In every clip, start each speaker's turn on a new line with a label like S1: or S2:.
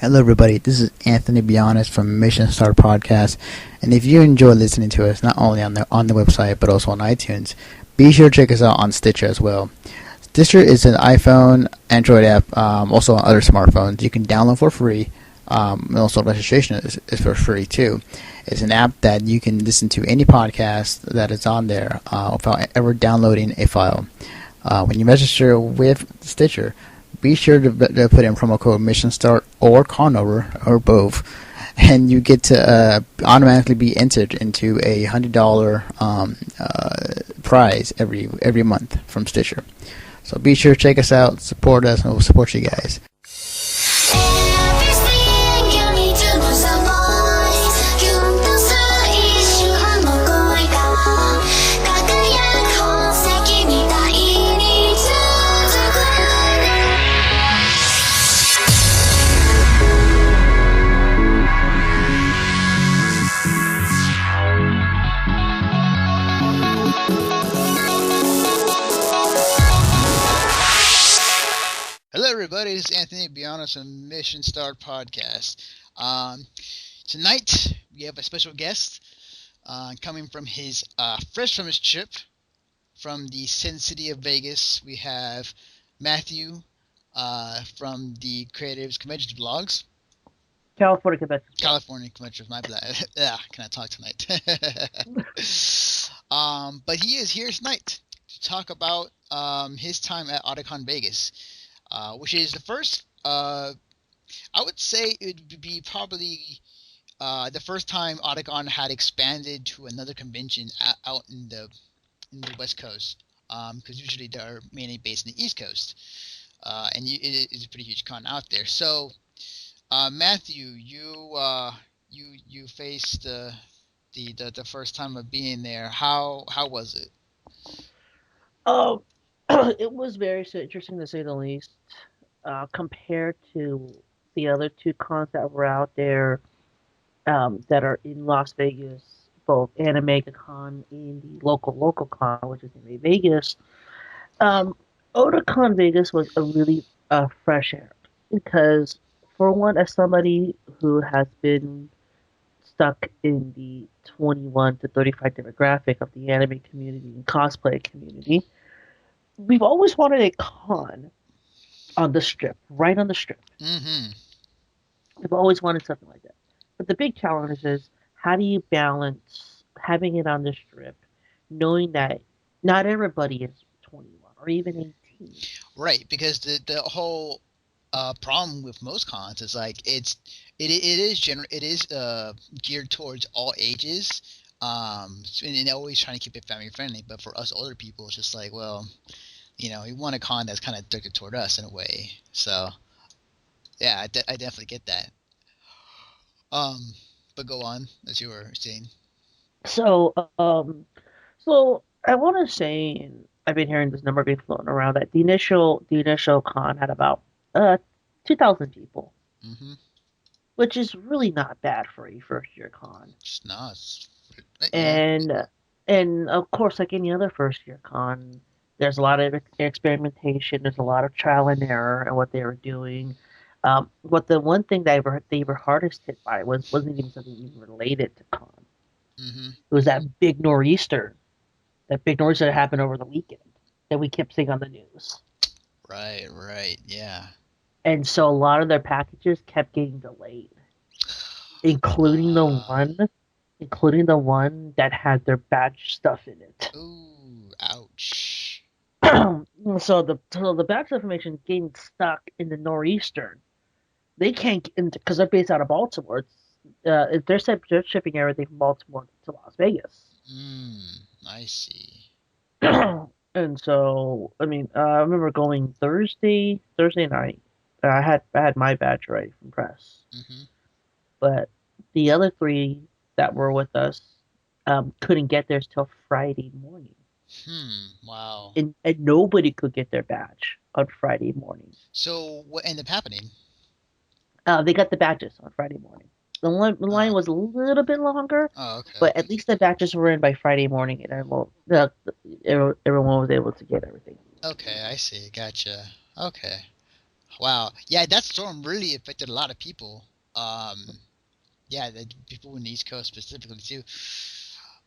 S1: Hello, everybody. This is Anthony Bionis from Mission Start Podcast, and if you enjoy listening to us not only on the website but also on iTunes, be sure to check us out on Stitcher as well. Stitcher is an iPhone, Android app, also on other smartphones. You can download for free. And also registration is for free too. It's an app that you can listen to any podcast that is on there without ever downloading a file. When you register with Stitcher, be sure to put in promo code Mission Start or Conover or both, and you get to automatically be entered into a $100 prize every month from Stitcher. So be sure to check us out, support us, and we'll support you guys.
S2: Hello, everybody. This is Anthony Bionis from Mission Start Podcast. Tonight we have a special guest coming from his fresh from his trip from the Sin City of Vegas. We have Matthew from the Creatives Convention Blogs.
S3: California Convention.
S2: California Convention. My bad. Yeah, can I talk tonight? But he is here tonight to talk about his time at Otakon Vegas. Which is the first, I would say it would be probably the first time Otakon had expanded to another convention out in the West Coast, because usually they're mainly based in the East Coast, and it is a pretty huge con out there. So, Matthew, you faced the first time of being there. How was it?
S3: It was very interesting to say the least. Compared to the other two cons that were out there, that are in Las Vegas, both Animega Con and the local con, which is in Vegas. Otakon Vegas was a really fresh air because, for one, as somebody who has been stuck in the 21 to 35 demographic of the anime community and cosplay community, we've always wanted a con on the strip, right on the strip.
S2: Mm-hmm.
S3: We've always wanted something like that. But the big challenge is, how do you balance having it on the strip, knowing that not everybody is 21 or even 18?
S2: Right, because the whole problem with most cons is like it is geared towards all ages, and they're always trying to keep it family friendly. But for us older people, it's just like, well, we want a con that's kind of directed toward us in a way. So, yeah, I definitely get that. But go on, as you were saying.
S3: So, so I want to say, and I've been hearing this number being floating around, that the initial con had about 2,000 people,
S2: Mm-hmm.
S3: which is really not bad for a first year con.
S2: It's not.
S3: And of course, like any other first year con, there's a lot of experimentation. There's a lot of trial and error in what they were doing. But the one thing that they were hardest hit by wasn't even something even related to con.
S2: Mm-hmm.
S3: It was that big nor'easter that happened over the weekend that we kept seeing on the news.
S2: Right, yeah.
S3: And so a lot of their packages kept getting delayed, including the one that had their badge stuff in it.
S2: Ooh, ouch.
S3: So the badge information getting stuck in the nor'eastern. They can't get because they're based out of Baltimore. They're shipping everything from Baltimore to Las Vegas.
S2: I see.
S3: And so, I mean, I remember going Thursday night. I had my badge ready from press,
S2: Mm-hmm.
S3: but the other three that were with us couldn't get theirs till Friday morning.
S2: Wow.
S3: And nobody could get their badge on Friday morning.
S2: So what ended up happening?
S3: They got the badges on Friday morning. The line was a little bit longer,
S2: okay.
S3: But at least the batches were in by Friday morning, and everyone was able to get everything.
S2: Okay, I see. Gotcha. Okay. Wow. Yeah, that storm really affected a lot of people. Um, yeah, the people in the East Coast specifically too.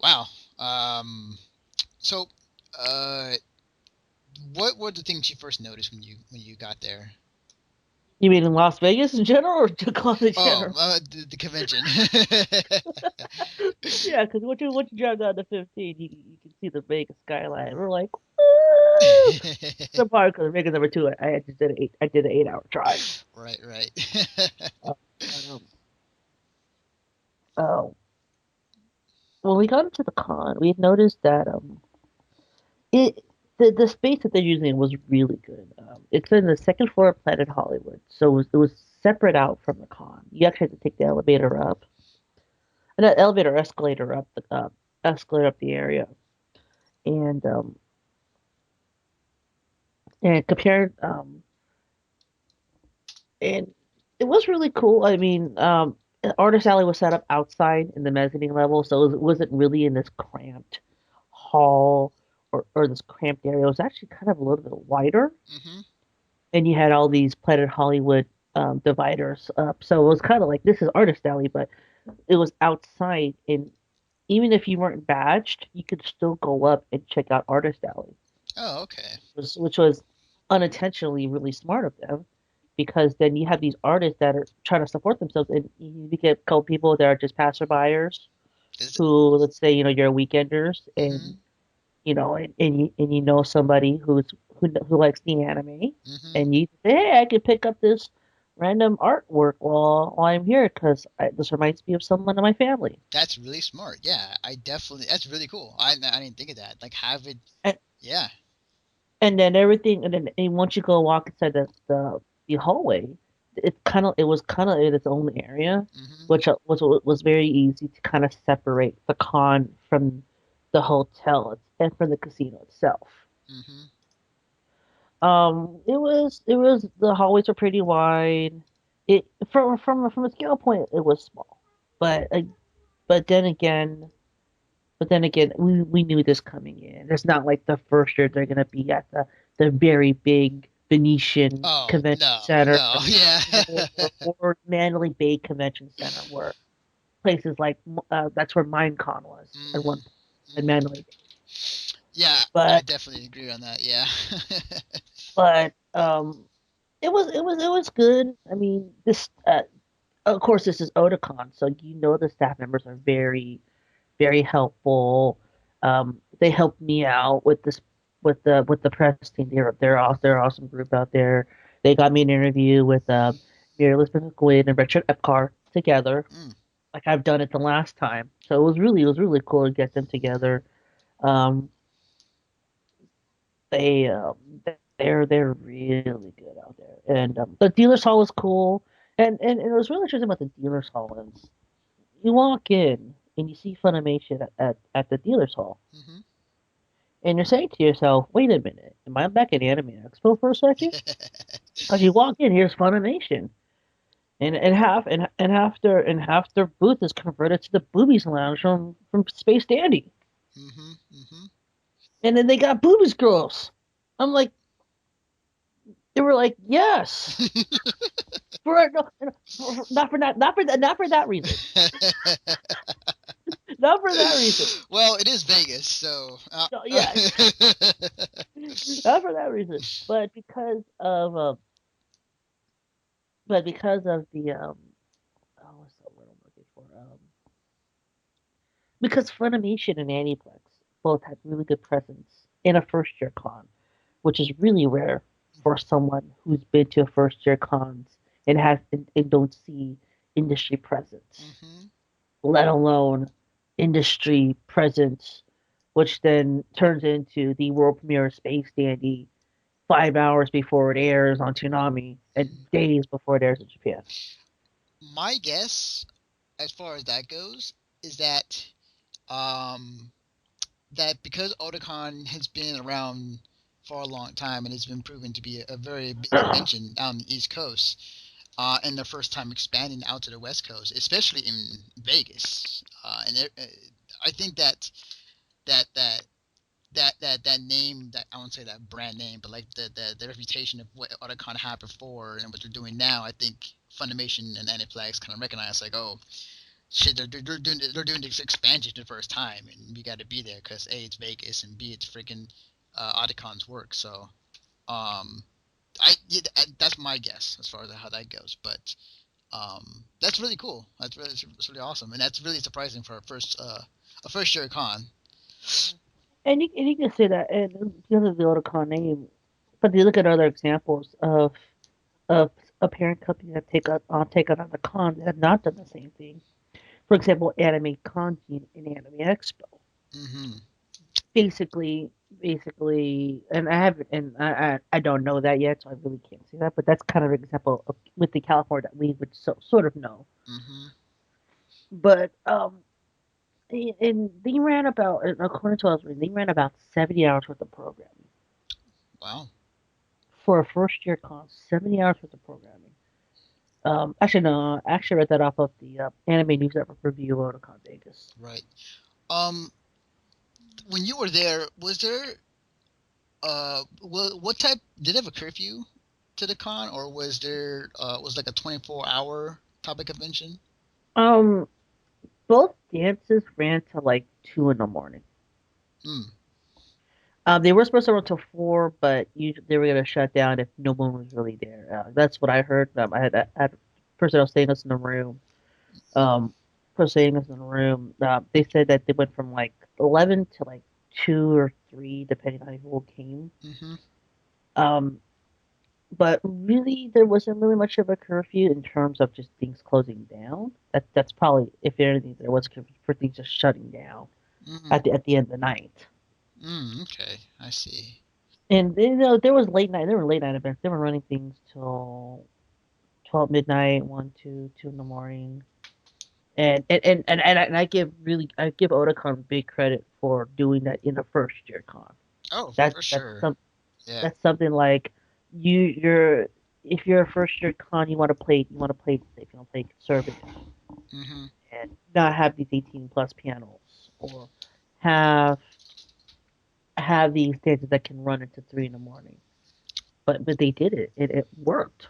S2: Wow. Um, so, uh, what were the things you first noticed when you got there?
S3: You mean in Las Vegas in general or Tacoma in
S2: Oh,
S3: general?
S2: the convention.
S3: Yeah, because once you drive down to 15, you can see the Vegas skyline. We're like, woo! The part because Vegas number two, I just did I did an 8 hour drive.
S2: Right, right.
S3: Uh, but, oh, when we got into the con, we had noticed that it the space that they're using was really good. It's in the second floor of Planet Hollywood, so it was separate out from the con. You actually had to take the elevator up, and that elevator escalator up the area, and compared and it was really cool. I mean, Artist Alley was set up outside in the mezzanine level, so it wasn't really in this cramped hall or this cramped area. It was actually kind of a little bit wider,
S2: Hmm.
S3: and you had all these Planet Hollywood dividers up. So it was kind of like this is Artist Alley, but it was outside, and even if you weren't badged, you could still go up and check out Artist Alley,
S2: Oh, okay.
S3: which was unintentionally really smart of them because then you have these artists that are trying to support themselves and you get a couple people that are just passerbyers
S2: Is it?
S3: who let's say you're weekenders
S2: Hmm.
S3: and and you know somebody who likes the anime
S2: Hmm.
S3: and you say hey I could pick up this random artwork while I'm here because this reminds me of someone in my family.
S2: That's really smart. Yeah, I definitely. That's really cool. I didn't think of that. Like have it.
S3: and,
S2: Yeah.
S3: and then everything and once you go walk inside the hallway it was kind of in its own area
S2: Hmm.
S3: which was very easy to kind of separate the con from the hotel and from the casino itself.
S2: Hmm.
S3: It was the hallways were pretty wide. It from a scale point it was small, but but then again, we knew this coming in. It's not like the first year they're gonna be at the very big Venetian
S2: Oh
S3: Convention
S2: no,
S3: Center
S2: no. Yeah.
S3: or Mandalay Bay Convention Center, where places like that's where Minecon was at
S2: Hmm.
S3: one point in
S2: Hmm.
S3: Mandalay Bay.
S2: Yeah, I
S3: But
S2: definitely agree on that. Yeah.
S3: but it was good. I mean, this of course this is Otakon, so the staff members are very very helpful. They helped me out with this with the press team. They're an awesome group out there. They got me an interview with Mary Elizabeth McQueen and Richard Epcar together,
S2: Mm.
S3: like I've done it the last time. So it was really cool to get them together. Um, they they're really good out there, and the dealers hall was cool. And it was really interesting about the dealers hall is you walk in and you see Funimation at the dealers hall,
S2: Hmm.
S3: and you're saying to yourself, "Wait a minute, am I back at Anime Expo for a second?" Because you walk in, here's Funimation, and half their booth is converted to the Boobies Lounge from Space Dandy,
S2: Hmm. Hmm.
S3: and then they got Boobies Girls. I'm like, they were like, yes, for no, not for that reason, not for that reason.
S2: Well, it is Vegas, so.
S3: No, yeah, not for that reason, but because of the what's the word I'm looking for? Because Funimation and Aniplex both had really good presence in a first year con, which is really rare for someone who's been to first year cons and don't see industry presence,
S2: Hmm.
S3: let alone industry presence, which then turns into the world premiere of Space Dandy 5 hours before it airs on Toonami and days before it airs in Japan.
S2: My guess, as far as that goes, is um, that because Otakon has been around for a long time and has been proven to be a very big convention down the East Coast, and their first time expanding out to the West Coast, especially in Vegas, I think that that name, that I won't say that brand name, but like the reputation of what Otakon had before and what they're doing now. I think Funimation and Aniplex kind of recognize like, oh shit, they're doing this expansion for the first time, and we got to be there because a, it's Vegas, and b, it's freaking Otakon's work. So um, yeah, that's my guess as far as how that goes. But that's really cool. It's really awesome, and that's really surprising for a first year con.
S3: And you can say that, and because of the Otakon name, but you look at other examples of a parent company that take on a con that have not done the same thing. For example, Anime Kanji and Anime Expo.
S2: Mm-hmm.
S3: Basically, and I haven't, and I don't know that yet, so I really can't say that. But that's kind of an example of with the California that we would sort of know.
S2: Mm-hmm.
S3: But and they ran about, according to us, they ran about 70 hours worth of programming
S2: Wow.
S3: for a first year con. 70 hours worth of programming. Actually, no, I actually read that off of the Anime News Network review of Otakon Vegas.
S2: Right. Um, when you were there, was there what type did they have a curfew to the con, or was there was like a 24-hour topic convention?
S3: Um, both dances ran to like 2 in the morning.
S2: Mm.
S3: They were supposed to run till 4, but they were gonna shut down if no one was really there. That's what I heard. I had person else staying us in the room. Um, person staying us in the room. They said that they went from like 11 to like 2 or 3, depending on who came.
S2: Mm-hmm.
S3: Um, but really, there wasn't really much of a curfew in terms of just things closing down. That's probably, if anything, there was a curfew for things just shutting down
S2: Mm.
S3: at the end of the night.
S2: Mm. Okay, I see.
S3: And you know, there was late night. There were late night events. They were running things till 12 midnight, 1, 2 in the morning. And I give Otakon big credit for doing that in the first year con.
S2: Oh,
S3: That
S2: for
S3: that's
S2: sure.
S3: some
S2: Yeah.
S3: that's something like you're if you're a first year con, you want to play safe, you want to play conservative,
S2: Mm-hmm.
S3: and not have these 18 plus panels, or have have these stages that can run into 3 in the morning. But they did it. It worked.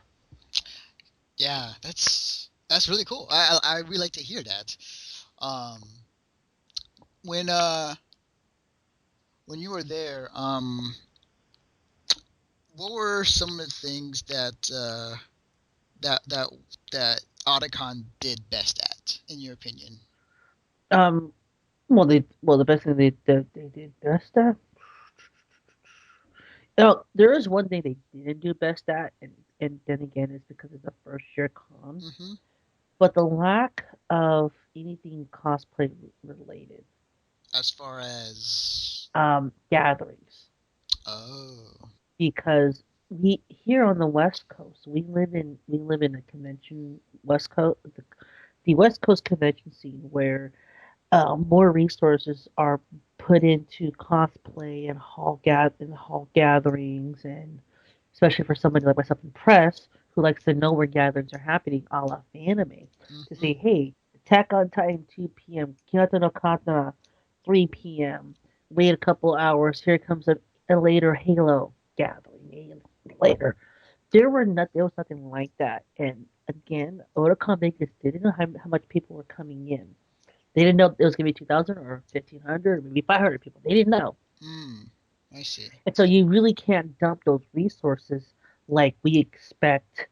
S2: Yeah, that's really cool. I really like to hear that. Um, when you were there, what were some of the things that that that Otacon did best at, in your opinion?
S3: Um, the best thing they did best at. Now, there is one thing they didn't do best at, and then again, it's because it's a first year con.
S2: Mm-hmm.
S3: But the lack of anything cosplay related,
S2: As far as
S3: gatherings,
S2: oh.
S3: because we here on the West Coast, we live in a convention West Coast, the West Coast convention scene where more resources are put into cosplay and hall gatherings, and especially for somebody like myself in press who likes to know where gatherings are happening, a la anime, to
S2: Mm-hmm.
S3: say, hey, Attack on Titan 2 p.m., Kyoto no Katana 3 p.m. Wait a couple hours, here comes a later Halo gathering later. There was nothing like that, and again, Otakon Vegas didn't know how much people were coming in. They didn't know it was going to be 2,000 or 1,500 or maybe 500 people. They didn't know.
S2: Mm. I see.
S3: And so you really can't dump those resources like we expect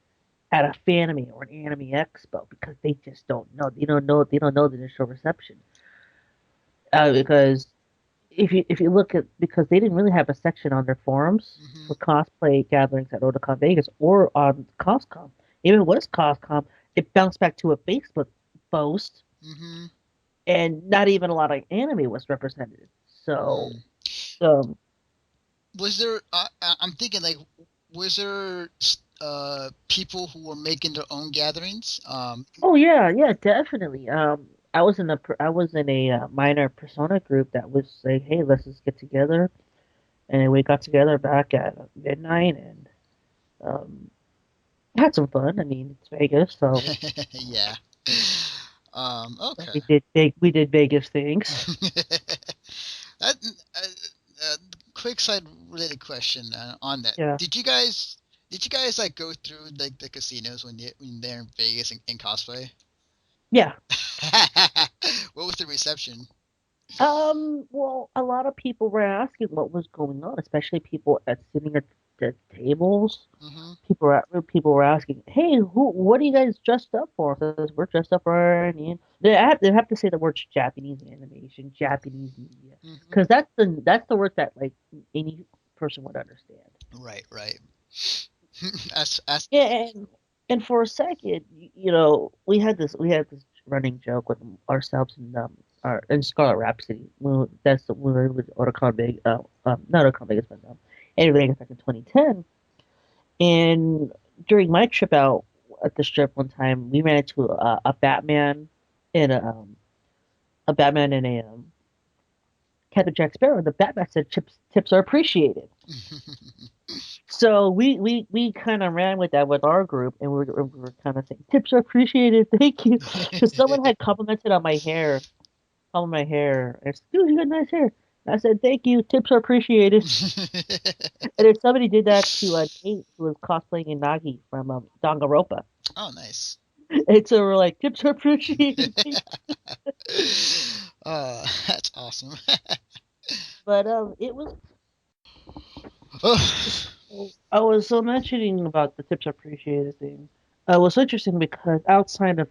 S3: at a Fanime or an Anime Expo, because they just don't know. They don't know the initial reception. Because if you look at, because they didn't really have a section on their forums
S2: Mm-hmm.
S3: for cosplay gatherings at Otakon Vegas or on Coscom. Even if it was Coscom, it bounced back to a Facebook post,
S2: Mm-hmm.
S3: and not even a lot of anime was represented. So,
S2: Mm.
S3: um,
S2: Was there? I'm thinking like, was there people who were making their own gatherings?
S3: oh yeah, yeah, definitely. I was in a minor persona group that was saying, hey, let's just get together, and we got together back at midnight and um, had some fun. I mean, it's Vegas, so
S2: Yeah. Okay.
S3: we did Vegas things.
S2: that quick side related question on that.
S3: Yeah.
S2: Did you guys like go through like the casinos when they're in Vegas in cosplay?
S3: Yeah.
S2: What was the reception?
S3: Well, a lot of people were asking what was going on, especially people at sitting at the tables.
S2: Hmm.
S3: People were asking, "Hey, what are you guys dressed up for?" Says we're dressed up for our Indian. They have to say the words Japanese animation, Japanese media,
S2: Hmm.
S3: because that's the word that like any person would understand.
S2: Right, right. As
S3: Yeah, and for a second, we had this running joke with ourselves and our in Scarlet Rhapsody. That's when we were with Otakon Vegas, not Otakon Vegas, but anyway, Vegas back in 2010. And during my trip out at the strip one time, we ran into a Batman and a Captain Jack Sparrow. And the Batman said tips are appreciated. So we kind of ran with that with our group, and we were kind of saying tips are appreciated, thank you, because someone had complimented on my hair. And said, dude, you got nice hair. And I said thank you, tips are appreciated. And then somebody did that to Nate, who was cosplaying Inagi from Danganronpa.
S2: Oh, nice.
S3: And so we're like, tips are appreciated.
S2: That's awesome.
S3: But it was. I was mentioning about the tips are appreciated thing. It was interesting because outside of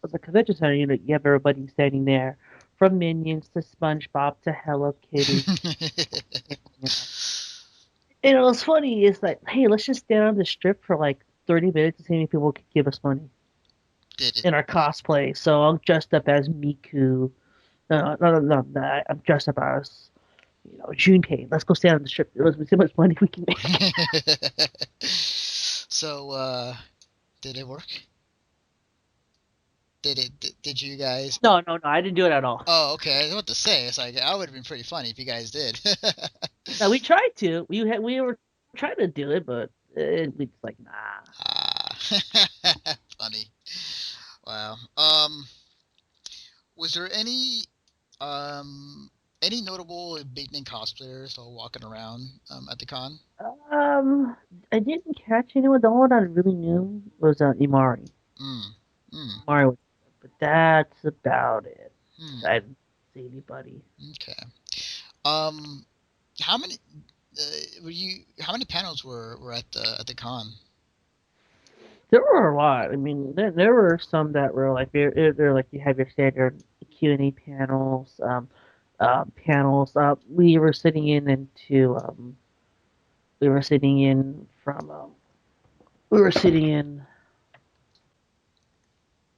S3: the convention center, you have everybody standing there, from Minions to SpongeBob to Hello Kitty. You know. And it was funny. It's like, hey, let's just stand on the strip for like 30 minutes and see how many people could give us money
S2: Did it?
S3: in our cosplay. So I'm dressed up as Miku. No, I'm dressed up as Junpei. Let's go stand on the strip. Let's see how much money we can make.
S2: So, did it work? Did you guys?
S3: No, I didn't do it at all.
S2: Oh, okay. I was about to say, it's like I would have been pretty funny if you guys did.
S3: Now we tried to. We were trying to do it, but we just like nah.
S2: Ah, funny. Wow. Was there any notable big name cosplayers all walking around at the con?
S3: Um, I didn't catch anyone. The only one I really knew was Imari.
S2: Mm, mm,
S3: Imari was, but that's about it.
S2: mm.
S3: I didn't see anybody.
S2: Okay. Um, how many were you? How many panels were at the con?
S3: There were a lot. I mean, there were some that were like they're like you have your standard Q&A panels. Panels. We were sitting in from we were sitting in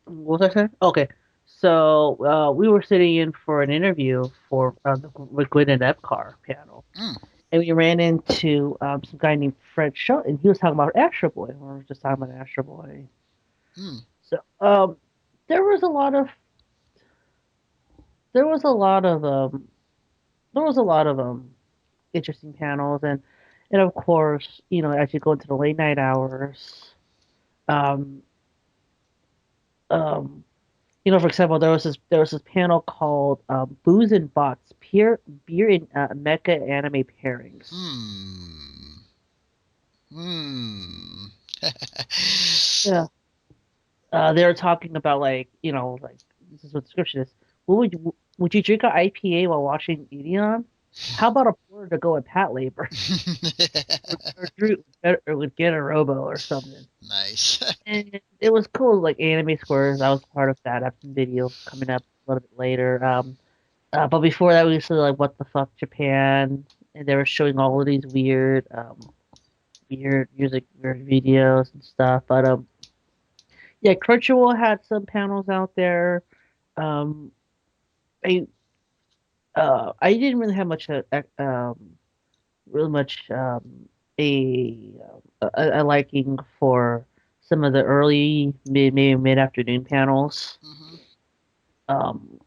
S3: what was I saying? Okay. So we were sitting in for an interview for the Liquid and Epcar panel,
S2: Mm,
S3: and we ran into some guy named Fred Schutt, and he was talking about Astro Boy. We were just talking about Astro Boy.
S2: mm,
S3: So there was a lot of there was a lot of there was a lot of interesting panels, and of course, as you go into the late night hours, um, um, for example, there was this panel called "Booze and Bots: Beer and Mecha Anime Pairings."
S2: hmm, hmm.
S3: Yeah, they were talking about like this is what the description is. Would you drink an IPA while watching Ideon? How about a porter to go with Pat Labor or would get a Robo or something?
S2: Nice.
S3: And it was cool, like Anime Squares. I was part of that. I have some videos coming up a little bit later. But before that, we used to like what the fuck Japan, and they were showing all of these weird music, weird videos and stuff. But yeah, Crunchyroll had some panels out there. Um, I I didn't really have really much a liking for some of the early maybe mid afternoon panels.
S2: Hmm.
S3: Um,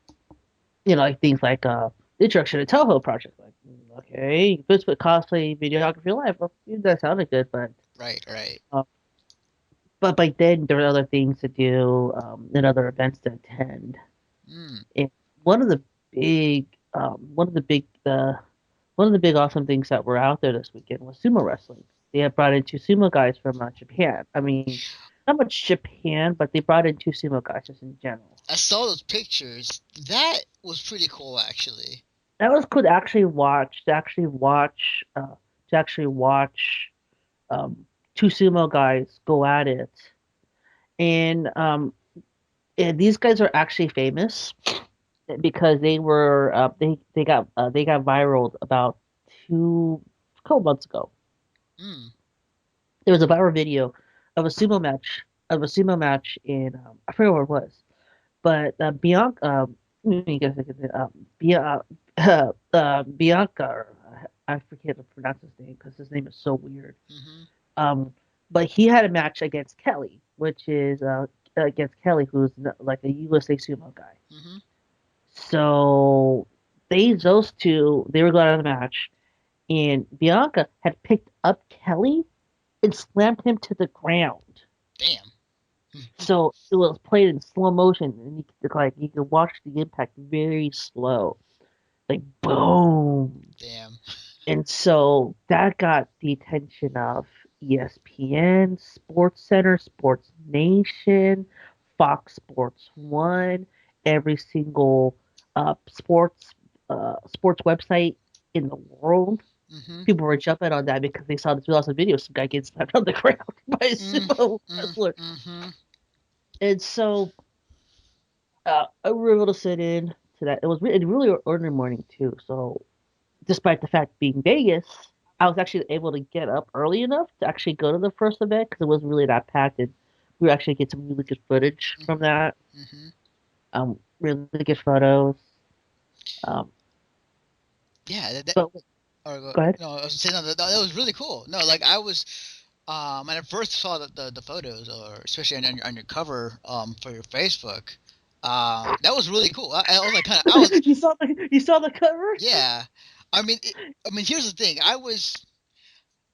S3: like things like the Introduction to Toho project. Like, okay, let's put cosplay videography live. Well, that sounded good,
S2: Right, right.
S3: uh, but by then there were other things to do and other events to attend.
S2: Mm,
S3: And one of the big, one of the big, one of the big awesome things that were out there this weekend was sumo wrestling. They had brought in two sumo guys from Japan. I mean, not much Japan, but they brought in two sumo guys just in general.
S2: I saw those pictures. That was pretty cool, actually.
S3: That was cool to actually watch. To actually watch two sumo guys go at it, and and these guys are actually famous because they got viral about a couple months ago.
S2: Hmm.
S3: There was a viral video of a sumo match in I forget where it was, but Bianca Bianca I forget to pronounce his name because his name is so weird.
S2: Mm-hmm.
S3: Um, but he had a match against Kelly, which is against Kelly, who's like a USA sumo guy.
S2: Mm-hmm.
S3: So those two they were going on the match, and Bianca had picked up Kelly and slammed him to the ground.
S2: Damn.
S3: So it was played in slow motion, and you could watch the impact very slow, like boom.
S2: Damn.
S3: And so that got the attention of ESPN, Sports Center, Sports Nation, Fox Sports One, every single sports website in the world.
S2: Mm-hmm.
S3: People were jumping on that because they saw this awesome video, some guy getting slapped on the ground by a
S2: Mm,
S3: sumo
S2: mm,
S3: wrestler.
S2: mm-hmm.
S3: And so I were able to sit in to that. It was really early morning too. So despite the fact being Vegas, I was actually able to get up early enough to actually go to the first event because it wasn't really that packed. And we were actually get some really good footage from that.
S2: Mm-hmm.
S3: Really good photos. Um,
S2: Yeah.
S3: but
S2: Or
S3: go ahead.
S2: no, I was saying no, that was really cool. No, like I was when I first saw the photos, or especially on your cover for your Facebook, that was really cool. I was like kind of I was
S3: You saw the cover?
S2: yeah. I mean, here's the thing. I was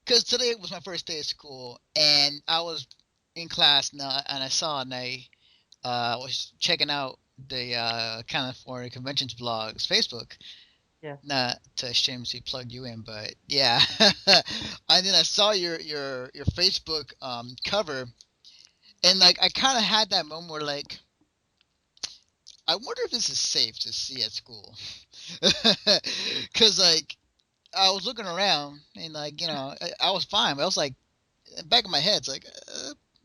S2: because today was my first day of school, and I was in class now, and I saw and I was checking out the California Conventions blog's Facebook.
S3: Yeah.
S2: Not to shamelessly plug you in, but yeah. And then I saw your Facebook cover, and like I kind of had that moment where like I wonder if this is safe to see at school, because like I was looking around and like I was fine, but I was like back of my head, it's like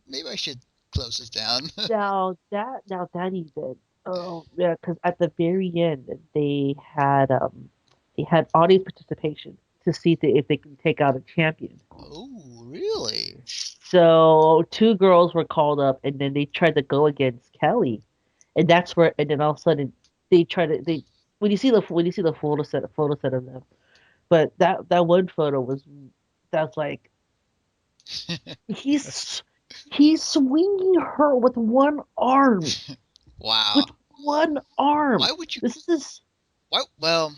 S2: maybe I should close this down.
S3: Now that event, oh yeah, because at the very end they had audience participation to see if they can take out a champion.
S2: Oh, really?
S3: So two girls were called up, and then they tried to go against Kelly, and that's where, and then all of a sudden they try to they when you see the photo set of them, but that one photo was that's like he's he's swinging her
S2: Wow.
S3: with one arm.
S2: Why would you?
S3: This is
S2: Why? Well,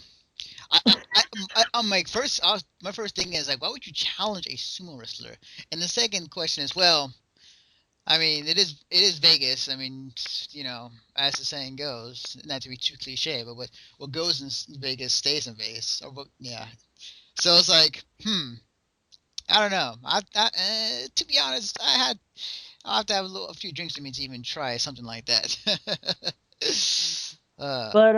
S2: I'm like my first thing is like, why would you challenge a sumo wrestler? And the second question is, well, I mean, it is Vegas. I mean, as the saying goes, not to be too cliche, but what goes in Vegas stays in Vegas. Yeah. So it's like, I don't know. To be honest, I'll have to have a few drinks to me to even try something like that. uh,
S3: but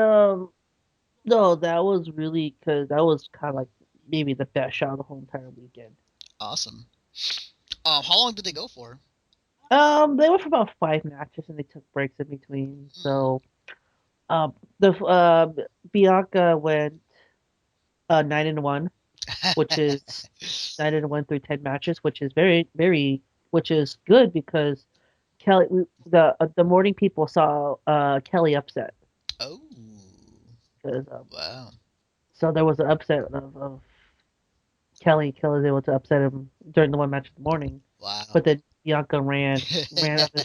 S3: no, that was really because that was kind of like maybe the best shot of the whole entire weekend.
S2: awesome. How long did they go for?
S3: They went for about 5 matches and they took breaks in between.
S2: Hmm.
S3: So the Bianca went 9-1, which is 9-1 through 10 matches, which is which is good because the morning people saw Kelly upset.
S2: Oh,
S3: 'Cause,
S2: wow,
S3: so there was an upset of Kelly. Kelly was able to upset him during the one match in the morning,
S2: wow.
S3: but then Bianca ran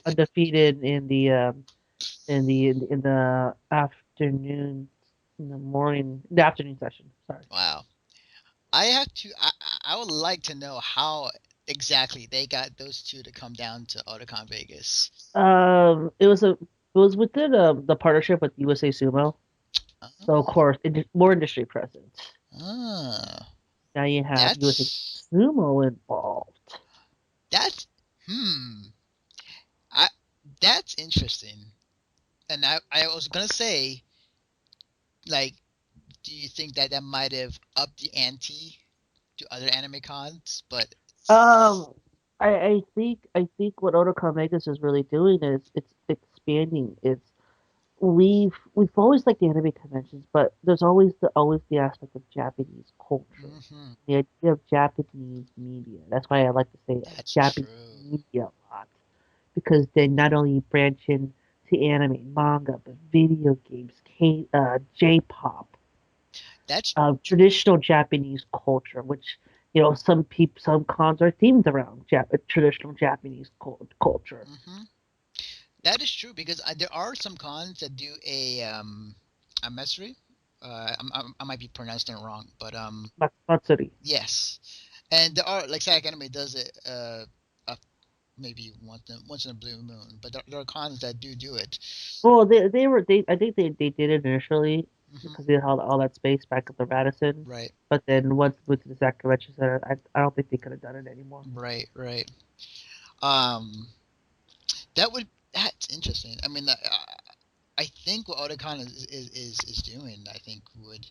S3: undefeated in the afternoon the afternoon session. Sorry.
S2: Wow. I have to. I would like to know how exactly they got those two to come down to Otakon Vegas.
S3: It was within the partnership with USA Sumo, so of
S2: Oh,
S3: course more industry presence.
S2: Ah,
S3: Now you have USA
S2: that's
S3: Sumo involved.
S2: that's hmm. I that's interesting. And I was gonna say, like, do you think that that might have upped the ante to other anime cons? But
S3: Um, I think what Otakon Vegas is really doing is it's expanding. We've always liked the anime conventions, but there's always the aspect of Japanese culture,
S2: hmm,
S3: the idea of Japanese media. That's why I like to say
S2: that's
S3: Japanese
S2: true.
S3: media a lot because they not only branch in to anime, manga, but video games, J-pop,
S2: That's
S3: traditional Japanese culture, which some cons are themed around traditional Japanese culture.
S2: hmm, that is true because there are some cons that do a messery. I might be pronouncing it wrong, but
S3: Matsuri.
S2: yes, and there are like Sac Anime does it uh maybe once in a blue moon, but there are cons that do it.
S3: Well, they I think they did it initially
S2: Hmm.
S3: because they held all that space back at the Radisson,
S2: Right,
S3: but then once we moved to the Zach Convention Center, I don't think they could have done it anymore.
S2: right. Um, that would that's interesting. I mean, I think what Otakon is doing, I think would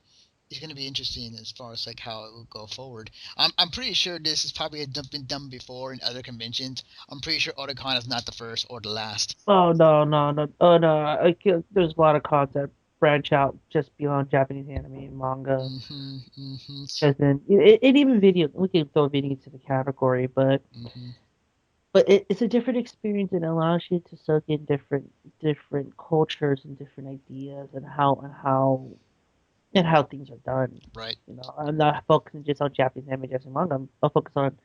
S2: is going to be interesting as far as like how it will go forward. I'm pretty sure this has probably been done before in other conventions. I'm pretty sure Otakon is not the first or the last.
S3: Oh no! Oh no! There's a lot of cons that branch out just beyond Japanese anime and manga.
S2: Hmm.
S3: Because then it even video we can throw video into the category,
S2: Hmm.
S3: it's a different experience and allows you to soak in different cultures and different ideas and how things are done.
S2: Right.
S3: I'm not focusing just on Japanese anime, Japanese manga. I'm focused on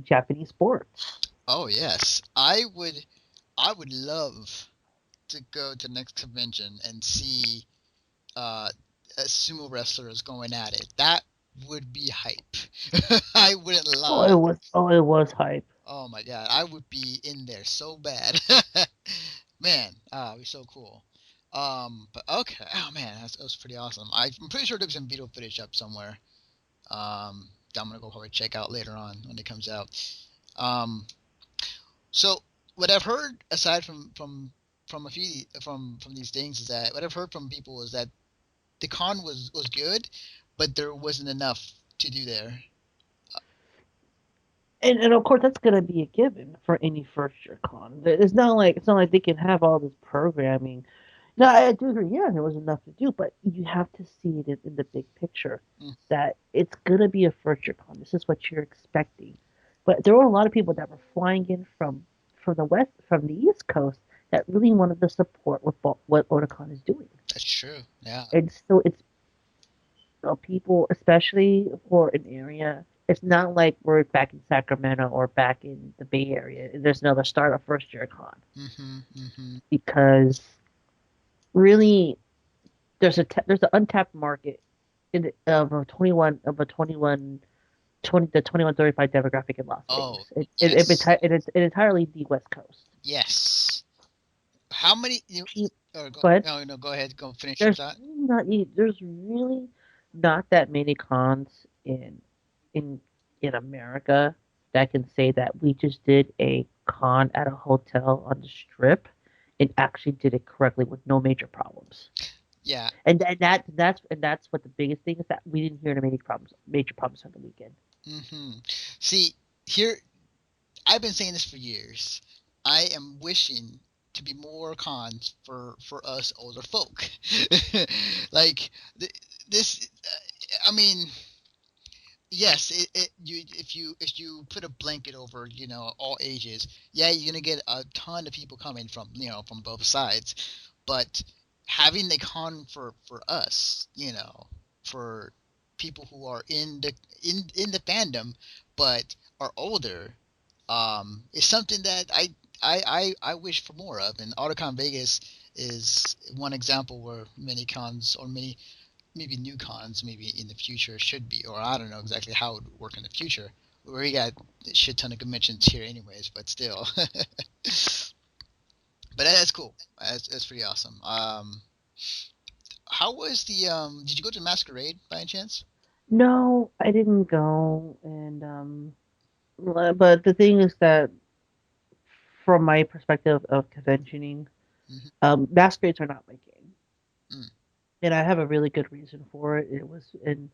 S3: Japanese sports.
S2: Oh yes, I would love to go to the next convention and see uh, sumo wrestlers going at it. That would be hype. I wouldn't lie.
S3: It was hype.
S2: Oh my god, I would be in there so bad. Man, it'd be so cool. But okay. Oh man, that was pretty awesome. I'm pretty sure there's some video footage up somewhere. That I'm gonna go probably check out later on when it comes out. Um, so what I've heard aside from a few from these things is that what I've heard from people is that the con was good, but there wasn't enough to do there.
S3: And of course that's gonna be a given for any first year con. It's not like they can have all this programming. No, I do agree. Yeah, there was enough to do, but you have to see it in the big picture.
S2: Mm,
S3: That it's gonna be a first year con. This is what you're expecting. But there were a lot of people that were flying in from the East Coast that really wanted to support what Otakon is doing.
S2: that's true. Yeah.
S3: And so it's people, especially for an area. It's not like we're back in Sacramento or back in the Bay Area. There's another startup first year con
S2: Mhm. Mhm.
S3: because really there's an untapped market of a 21-35 demographic in Las
S2: Oh,
S3: Vegas.
S2: yes.
S3: It's entirely the West Coast.
S2: Yes. How many you
S3: Cheap,
S2: or go
S3: but
S2: no, no, go ahead. Go finish your
S3: there's
S2: thought.
S3: there's really not that many cons in in America that can say that we just did a con at a hotel on the strip and actually did it correctly with no major problems.
S2: Yeah.
S3: And that's what the biggest thing is that we didn't hear any major problems on the weekend.
S2: Mhm. See, here I've been saying this for years. I am wishing to be more cons for us older folk. Like this I mean, yes, if you put a blanket over all ages, yeah, you're gonna get a ton of people coming from both sides, but having the con for us, for people who are in the fandom but are older, is something that I wish for more of, and Otakon Vegas is one example where many cons or many maybe new cons maybe in the future should be, or I don't know exactly how it would work in the future. We got a shit ton of conventions here anyways, but still. But that's cool. That's pretty awesome. How was the did you go to Masquerade by any chance?
S3: No, I didn't go, and but the thing is that from my perspective of conventioning,
S2: Hmm.
S3: masquerades are not my game,
S2: Mm.
S3: and I have a really good reason for it. And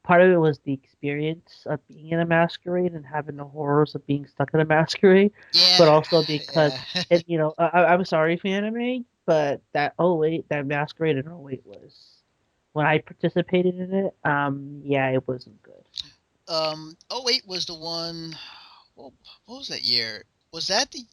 S3: part of it was the experience of being in a masquerade and having the horrors of being stuck in a masquerade, but
S2: Yeah,
S3: also because
S2: yeah.
S3: I'm sorry for anime, but that masquerade in '08 was when I participated in it. Yeah, it wasn't good.
S2: Oh, 08 was the one. What, what was that year? Was that the?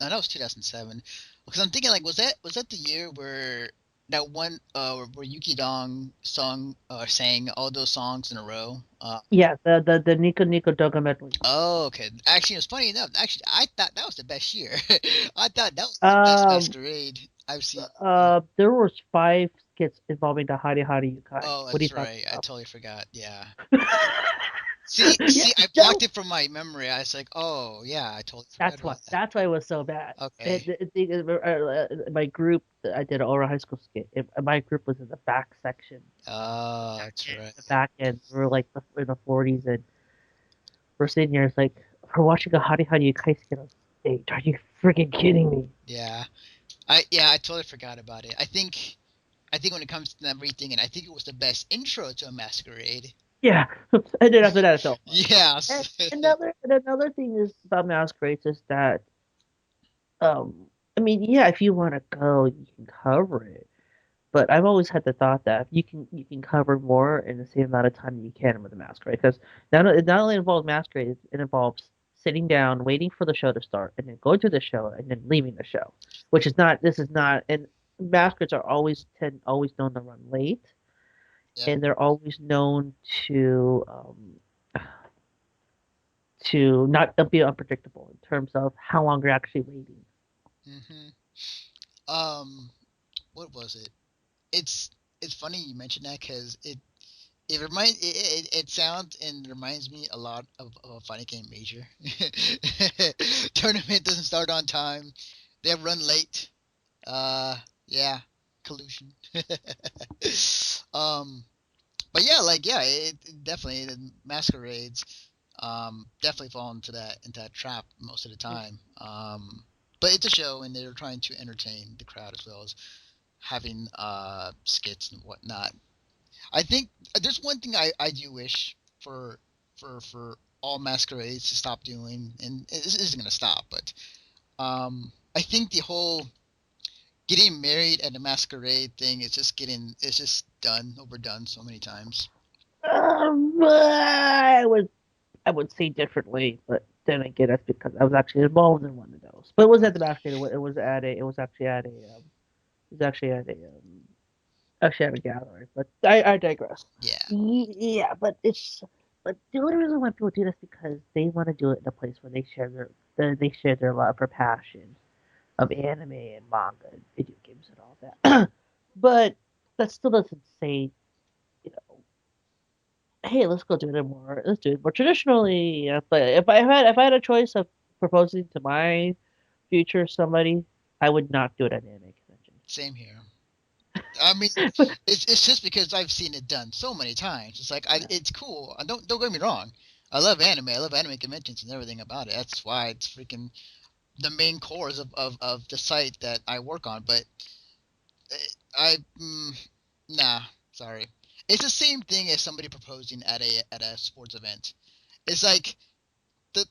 S2: No, that was 2007. Because I'm thinking like, was that the year where that one where Yuki Dong sang all those songs in a row?
S3: Yeah, the Nico Nico Doga medley.
S2: Oh, okay. Actually, it's funny enough. Actually, I thought that was the best year. I thought that was the best
S3: Um,
S2: masquerade I've seen.
S3: there was 5 skits involving the Hari Hari Yukai.
S2: Oh,
S3: What are you
S2: that's
S3: talking
S2: right. I
S3: about?
S2: totally forgot. Yeah. See,
S3: Yeah,
S2: see, I blocked
S3: no,
S2: it from my memory. I was like, oh yeah, I totally forgot
S3: that's why.
S2: about that.
S3: That's why it was so bad. And
S2: Okay.
S3: the thing is, my group, I did an oral high school skit. My group was in the back section,
S2: Oh, that's
S3: in
S2: right.
S3: the back end. We were like in the 40s, and we're sitting here. It's like we're watching a Hari Hari Yukai skit on stage. Are you freaking kidding me?
S2: Yeah. I totally forgot about it. I think when it comes to everything, and I think it was the best intro to a masquerade.
S3: Yeah, and then after that, it fell apart. And
S2: Yes.
S3: another thing is about masquerades is that Um, I mean, yeah, if you want to go, you can cover it. But I've always had the thought that you can cover more in the same amount of time that you can with a masquerade, because it not only involves masquerade, it involves sitting down, waiting for the show to start, and then going to the show, and then leaving the show, which is not. This is not. And masquerades are always known to run late,
S2: Yep.
S3: and they're always known to not be unpredictable in terms of how long you're actually waiting.
S2: Hmm. Um, what was it? It's it's funny you mentioned that because it sounds and reminds me a lot of a funny game major. Tournament doesn't start on time. They have run late. Uh, yeah, collusion. um, but yeah, like yeah, it definitely the masquerades definitely fall into that trap most of the time. But it's a show, and they're trying to entertain the crowd as well as having skits and whatnot. I think there's one thing I do wish for all masquerades to stop doing, and this isn't gonna stop, but I think the whole getting married at a masquerade thing is just getting it's just done overdone so many times.
S3: I would say differently, but then again, that's because I was actually involved in one of those. But it was at the basket. It was actually at a it was actually at a gathering. But I digress.
S2: Yeah.
S3: Yeah, but the only reason why people do this is because they want to do it in a place where they share their love for passion of anime and manga and video games and all that. But that still doesn't say, you know, hey, let's do it more traditionally. But if I had a choice of proposing to my future somebody, I would not do it at an anime convention.
S2: Same here. I mean, it's just because I've seen it done so many times. It's like it's cool. Don't get me wrong. I love anime. I love anime conventions and everything about it. That's why it's freaking the main cores of the site that I work on. But I nah, sorry. It's the same thing as somebody proposing at a sports event. It's like the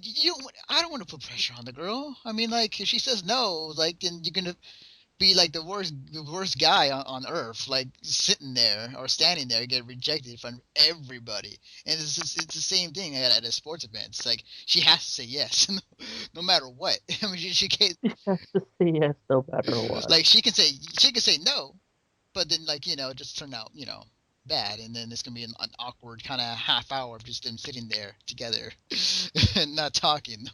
S2: you. I don't want to put pressure on the girl. I mean, like if she says no, like then you're gonna be like the worst guy on earth, like sitting there or standing there, get rejected in front of everybody. And it's the same thing at a sports event. It's like she has to say yes, no matter what. I mean, she can't.
S3: Has to say yes no matter what.
S2: Like she can say no, but then like just turn out bad, and then it's gonna be an awkward kind of half hour of just them sitting there together and not talking.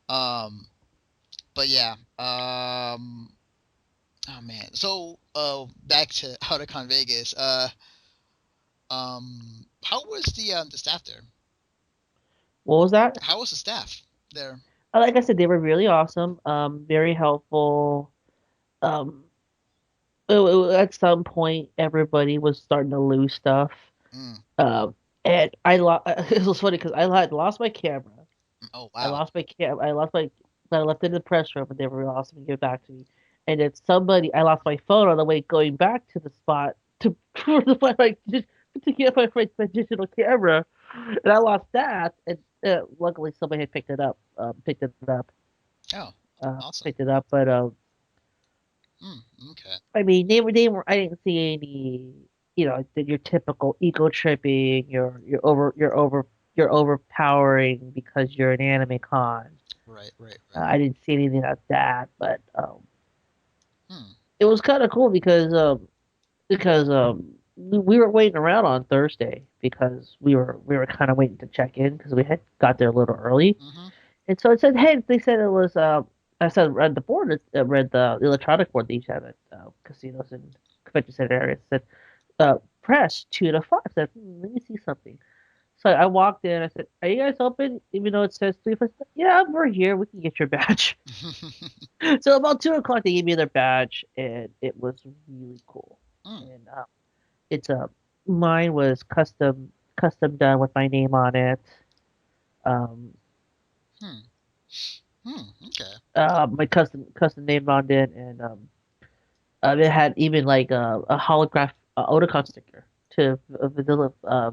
S2: um, but yeah. Oh man. So back to Otakon Vegas. How was the staff there?
S3: What was that?
S2: How was the staff there?
S3: Like I said, they were really awesome. Very helpful. Um, at some point, everybody was starting to lose stuff.
S2: Mm.
S3: Um, and I it was funny because I had lost my camera.
S2: Oh
S3: I
S2: wow.
S3: lost my cam. I lost my. I left it in the press room, and they were awesome to give it back to me. And then somebody, I lost my phone on the way going back to the spot to for the to get my digital camera, and I lost that. And luckily, somebody had picked it up.
S2: Oh, awesome.
S3: Picked it up. But
S2: Mm, okay.
S3: I mean, they were. I didn't see any. Your typical ego tripping. You're overpowering because you're an anime con.
S2: Right, right, right.
S3: I didn't see anything like that, but
S2: Hmm.
S3: it was kind of cool because we were waiting around on Thursday because we were kind of waiting to check in because we had got there a little early,
S2: Mm-hmm.
S3: and so it said, hey, they said it was I said read the board, read the electronic board that you have at casinos and convention center areas. It said press 2 to 5. I said, let me see something. So I walked in. I said, "Are you guys open?" Even though it says 3. Yeah, we're here. We can get your badge. So about 2 o'clock, they gave me their badge, and it was really cool.
S2: Mm.
S3: And it's a mine was custom done with my name on it. Um,
S2: Hmm. Hmm. Okay.
S3: my custom name on it, and it had even like a holograph Otakon sticker to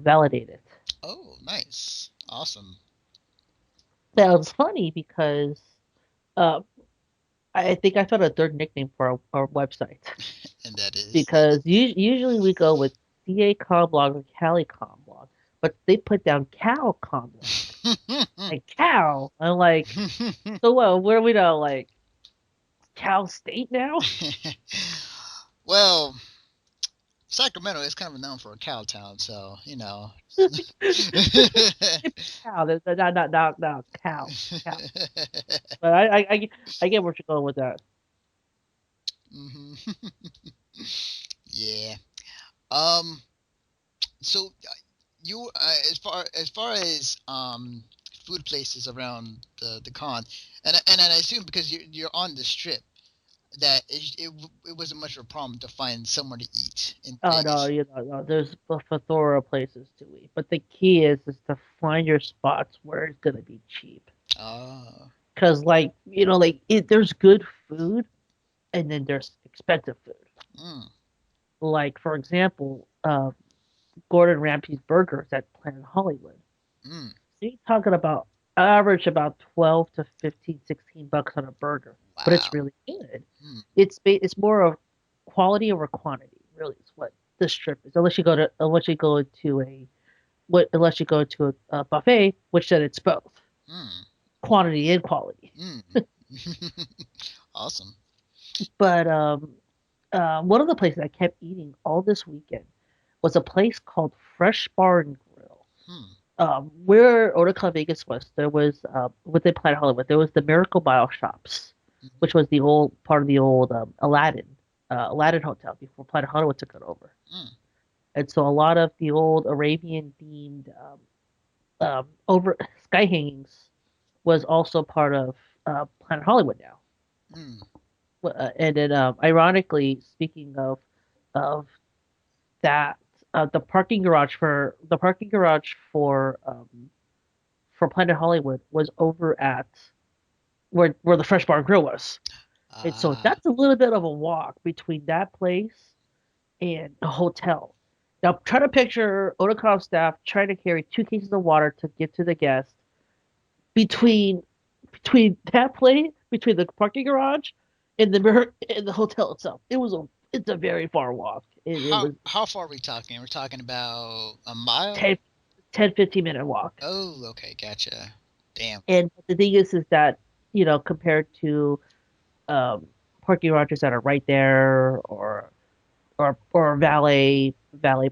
S3: validate it.
S2: Oh, nice. Awesome.
S3: That was funny because uh, I think I found a third nickname for our website.
S2: And that is
S3: Because usually we go with CA Comblog or Cali Comblog, but they put down Cal Comblog. Like Cal, I'm like, so well, where are we now? Like Cal State now?
S2: well, Sacramento is kind of known for a cow town, so
S3: Cal, not Cal, Cal. But I get where you're going with that.
S2: hmm Yeah. Um. So you as far as food places around the con, and I assume because you're on the strip that it wasn't much of a problem to find somewhere to eat in
S3: Oh no,
S2: Vegas.
S3: no, there's a plethora of places to eat, but the key is to find your spots where it's gonna be cheap.
S2: Ah.
S3: Cause there's good food, and then there's expensive food.
S2: Mm,
S3: Like for example, Gordon Ramsay's burgers at Planet Hollywood.
S2: mm.
S3: So you're talking about average about 12 to 15, $16 on a burger, but it's
S2: Wow.
S3: really good.
S2: Mm,
S3: It's more of quality over quantity. Really, is what this trip is. Unless you go to a buffet, which said it's both
S2: mm,
S3: quantity and quality.
S2: mm. Awesome.
S3: But one of the places I kept eating all this weekend was a place called Fresh Bar and Grill.
S2: Hmm.
S3: Where Otakon Vegas was, there was within Planet Hollywood, there was the Miracle Bio Shops,
S2: Mhm,
S3: which was the old part of the old Aladdin Hotel before Planet Hollywood took it over.
S2: mm,
S3: And so a lot of the old Arabian themed over sky hangings was also part of Planet Hollywood now.
S2: mm.
S3: And then, ironically, speaking of that, the parking garage for Planet Hollywood was over at where the Fresh Bar and Grill was. And so
S2: Ah.
S3: that's a little bit of a walk between that place and a hotel. Now try to picture Otakon staff trying to carry 2 cases of water to get to the guest between that place, between the parking garage and the hotel itself. It's a very far walk. It
S2: How
S3: was
S2: how far are we talking? We're talking about a mile?
S3: 10, 15 minute walk.
S2: Oh, okay, gotcha. Damn.
S3: And the thing is that compared to um, parking garages that are right there or valet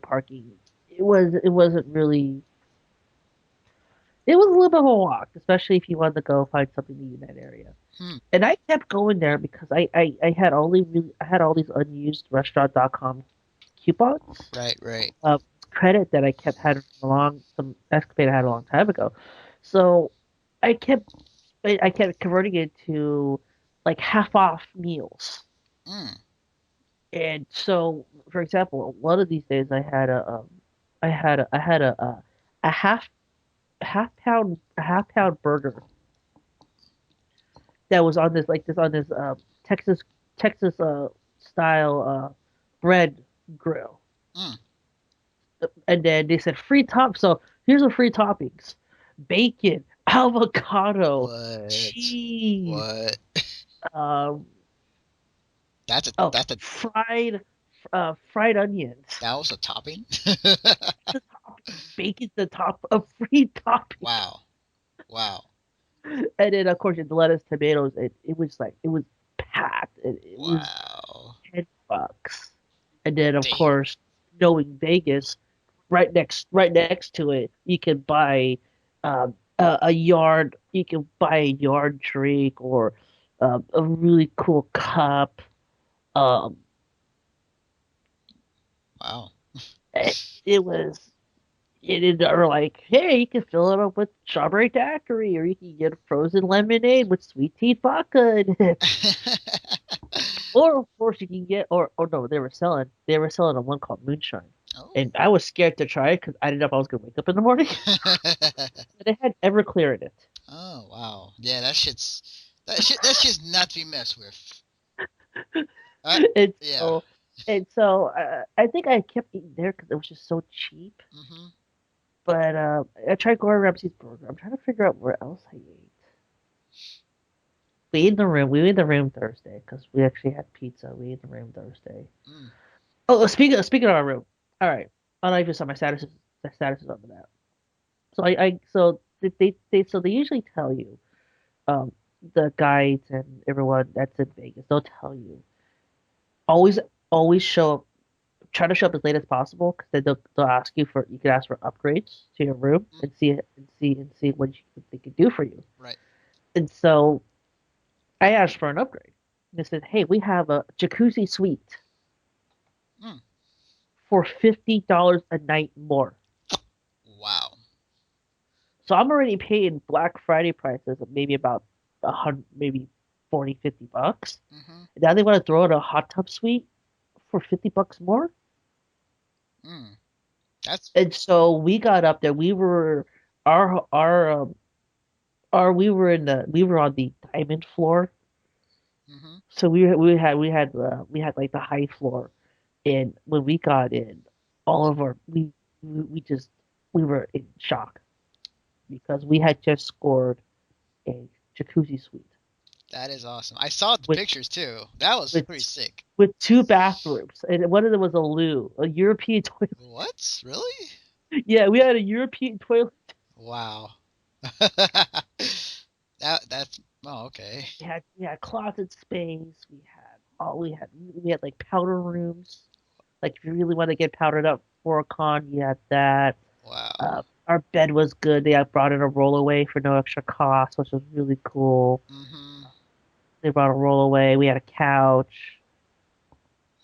S3: parking, it was a little bit of a walk, especially if you wanted to go find something to eat in that area.
S2: Hmm.
S3: And I kept going there because I had all these unused restaurant.com coupons,
S2: Right, right.
S3: uh, credit that I kept had some escapade I had a long time ago. So I kept I kept converting it to like half off meals.
S2: Mm.
S3: And so, for example, one of these days I had a half pound burger that was on this Texas Texas style bread grill,
S2: Mm.
S3: and then they said free top. So here's the free toppings: bacon, avocado,
S2: What?
S3: cheese,
S2: What?
S3: um, oh,
S2: That's a
S3: fried onions.
S2: that was a topping.
S3: The top, bacon's the top of free topping,
S2: Wow. Wow.
S3: and then of course the lettuce, tomatoes. It was packed. It was
S2: Wow.
S3: $10. And then of
S2: Damn.
S3: course, knowing Vegas, right next to it, you can buy a yard. You can buy a yard drink or a really cool cup. Um,
S2: Wow.
S3: it, it was or like, hey, you can fill it up with strawberry daiquiri, or you can get frozen lemonade with sweet tea vodka in it. Or of course you can get, or no, they were selling a one called moonshine, and
S2: Oh.
S3: I was scared to try it because I didn't know if I was gonna wake up in the morning. But it had Everclear in it,
S2: Oh wow. Yeah, that's just not to be messed with. Uh,
S3: and
S2: yeah.
S3: so I think I kept eating there because it was just so cheap.
S2: Mhm.
S3: But I tried Gordon Ramsay's burger. I'm trying to figure out where else I ate. We ate in the room. We ate in the room Thursday because we actually had pizza. We ate in the room Thursday.
S2: Mm.
S3: Oh, speaking of our room. All right, I don't know if you saw my status. The status is over that. So so they usually tell you um the guides and everyone that's in Vegas. They'll tell you always always show up. Try to show up as late as possible because then they'll ask you for you can ask for upgrades to your room
S2: Mm.
S3: and see what they can do for you.
S2: Right.
S3: And so I asked for an upgrade. They said, "Hey, we have a jacuzzi suite
S2: Mm.
S3: for $50 a night more."
S2: Wow.
S3: So I'm already paying Black Friday prices of maybe about 100, maybe 40, $50.
S2: Mhm.
S3: And now they want to throw in a hot tub suite for $50 more.
S2: Mm. That's
S3: And so we got up there. We were our we were on the diamond floor.
S2: mhm.
S3: So we had like the high floor. And when we got in, all of our we just we were in shock because we had just scored a jacuzzi suite
S2: That is awesome. I saw the
S3: with
S2: pictures too. That was
S3: with
S2: pretty sick.
S3: with two bathrooms, and one of them was a loo, a European toilet.
S2: What? Really?
S3: Yeah, we had a European toilet.
S2: Wow. That's oh okay.
S3: We had closet space. We had like powder rooms. Like if you really want to get powdered up for a con, you had that.
S2: Wow.
S3: Our bed was good. They had brought in a rollaway for no extra cost, which was really cool.
S2: Mhm.
S3: They brought a rollaway. We had a couch.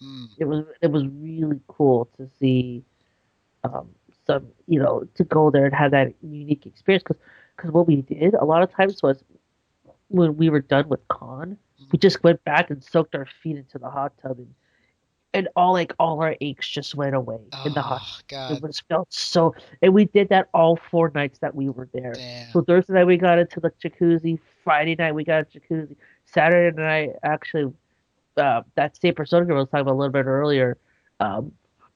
S2: Mm.
S3: It was really cool to see um, some to go there and have that unique experience because what we did a lot of times was when we were done with con, we
S2: Mhm.
S3: just went back and soaked our feet into the hot tub and all our aches just went away in the hot.
S2: Oh
S3: It
S2: God
S3: was felt so, and we did that all 4 nights that we were there.
S2: damn.
S3: So Thursday night we got into the jacuzzi. Friday night we got a jacuzzi. Saturday night actually, that same persona girl I was talking about a little bit earlier. Um,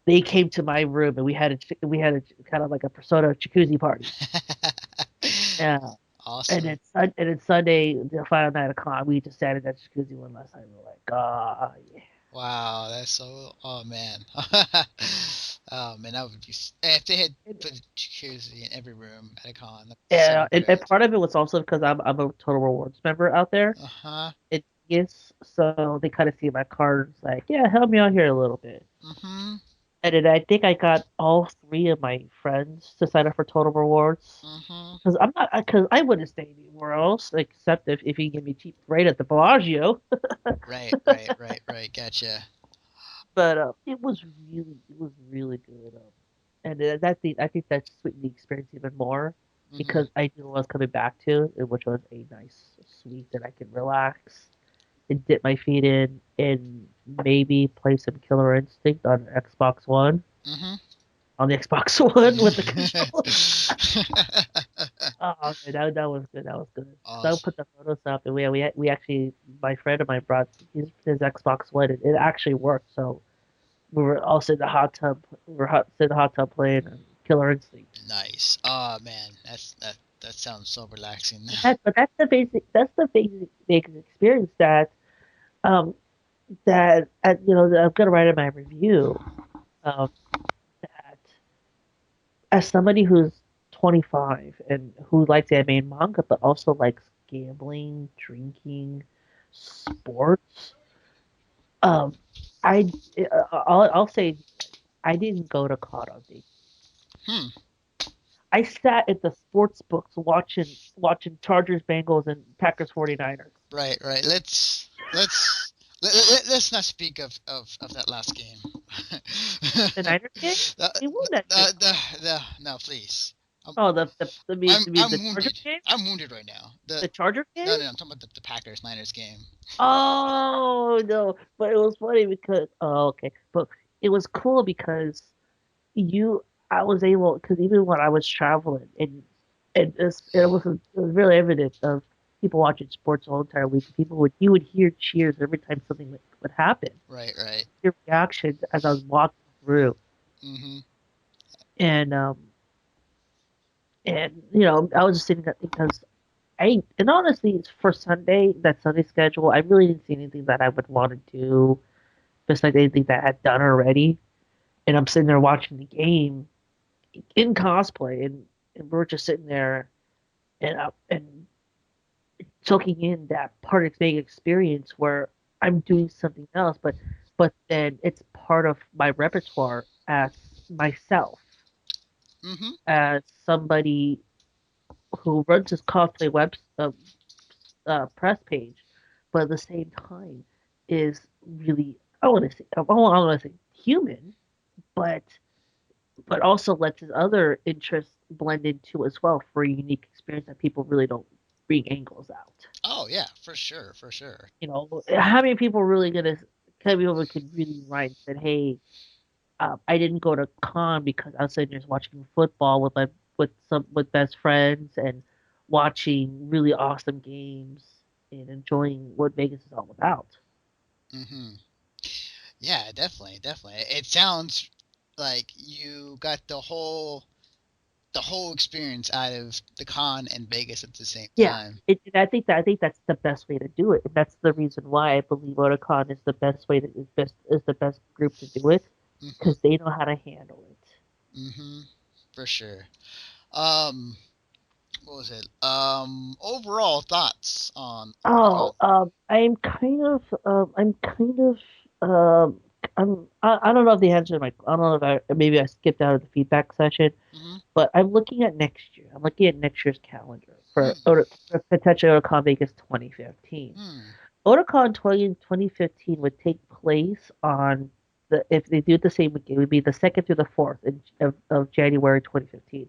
S3: they came to my room and we had a kind of like a persona jacuzzi party. Yeah.
S2: Awesome.
S3: And then Sunday, the final night of con, we just sat in that jacuzzi one last night. We were like, ah, yeah.
S2: Wow, that's so. Oh man. Oh man, that would be. If they had
S3: And,
S2: put a jacuzzi in every room at a con, that'd be so
S3: and
S2: good.
S3: part of it was also because I'm a Total Rewards member out there.
S2: Uh huh.
S3: It is so they kind of see my cards like, yeah, help me out here a little bit.
S2: Mhm.
S3: And then I think I got all three of my friends to sign up for Total Rewards
S2: Mhm.
S3: because I wouldn't stay anywhere else except if you give me cheap rate at the Bellagio.
S2: Right. Right. Right. Right. Gotcha.
S3: But it was really good. And I think that sweetened the experience even more
S2: Mhm.
S3: because I knew what I was coming back to, which was a nice suite that I could relax and dip my feet in and maybe play some Killer Instinct on Xbox One.
S2: Mhm.
S3: on the Xbox One with the controller. Oh man, that was good. That was good. So I
S2: Awesome.
S3: put the photos up, and we actually, my friend of mine brought his Xbox One, and it actually worked. So we were all sitting in the hot tub. Sitting in the hot tub playing Killer Instinct.
S2: Nice. Oh man, that sounds so relaxing.
S3: But that's the basic. That's the basic experience um that I'm gonna write in my review. That as somebody who's 25 and who likes anime and manga, but also likes gambling, drinking, sports, um, I'll say I didn't go to Conover.
S2: Hmm.
S3: I sat at the sports books watching Chargers, Bengals, and Packers 49ers.
S2: Right, right. Let's not speak of that last game.
S3: The Niners game?
S2: the,
S3: They won that game.
S2: no, please. I'm
S3: Oh, the
S2: I'm
S3: Chargers
S2: wounded.
S3: game?
S2: I'm wounded right now.
S3: The Chargers
S2: No,
S3: game?
S2: no, I'm talking about the Packers Niners game.
S3: Oh no! But it was funny because okay, but it was cool because you I was able because even when I was traveling it was really evident of people watching sports all the entire week. You would hear cheers every time something would happen.
S2: Right, right.
S3: Your reactions as I was walking through,
S2: Mhm.
S3: and I was just sitting there because and honestly for that Sunday schedule, I really didn't see anything that I would want to do besides anything that I had done already. And I'm sitting there watching the game in cosplay, and we're just sitting there and soaking in that part of the experience where I'm doing something else, but then it's part of my repertoire as myself,
S2: Mhm.
S3: as somebody who runs his cosplay press page, but at the same time is really I want to say human, but also lets his other interests blend into as well for a unique experience that people really don't bring angles out.
S2: Oh yeah, for sure, for sure.
S3: How many people really gonna how many people could really write that, hey, I didn't go to con because I was sitting there watching football with best friends and watching really awesome games and enjoying what Vegas is all about.
S2: Mhm. Yeah, definitely, definitely. It sounds like you got the whole experience out of the con and Vegas at the same
S3: Yeah,
S2: time.
S3: I think that's the best way to do it, and that's the reason why I believe Otakon is the best group to do it
S2: Mhm.
S3: because they know how to handle it.
S2: Mhm. For sure. Um, what was it? Overall thoughts on
S3: Oh,
S2: Otakon?
S3: I'm kind of, I don't know if the answer to I don't know if maybe I skipped out of the feedback session,
S2: Mhm.
S3: but I'm looking at next year. I'm looking at next year's calendar
S2: Hmm.
S3: For potential Otakon Vegas 2015.
S2: Hmm.
S3: Otakon 2015 would take place on if they do it the same week, it would be the second through the fourth of January 2015.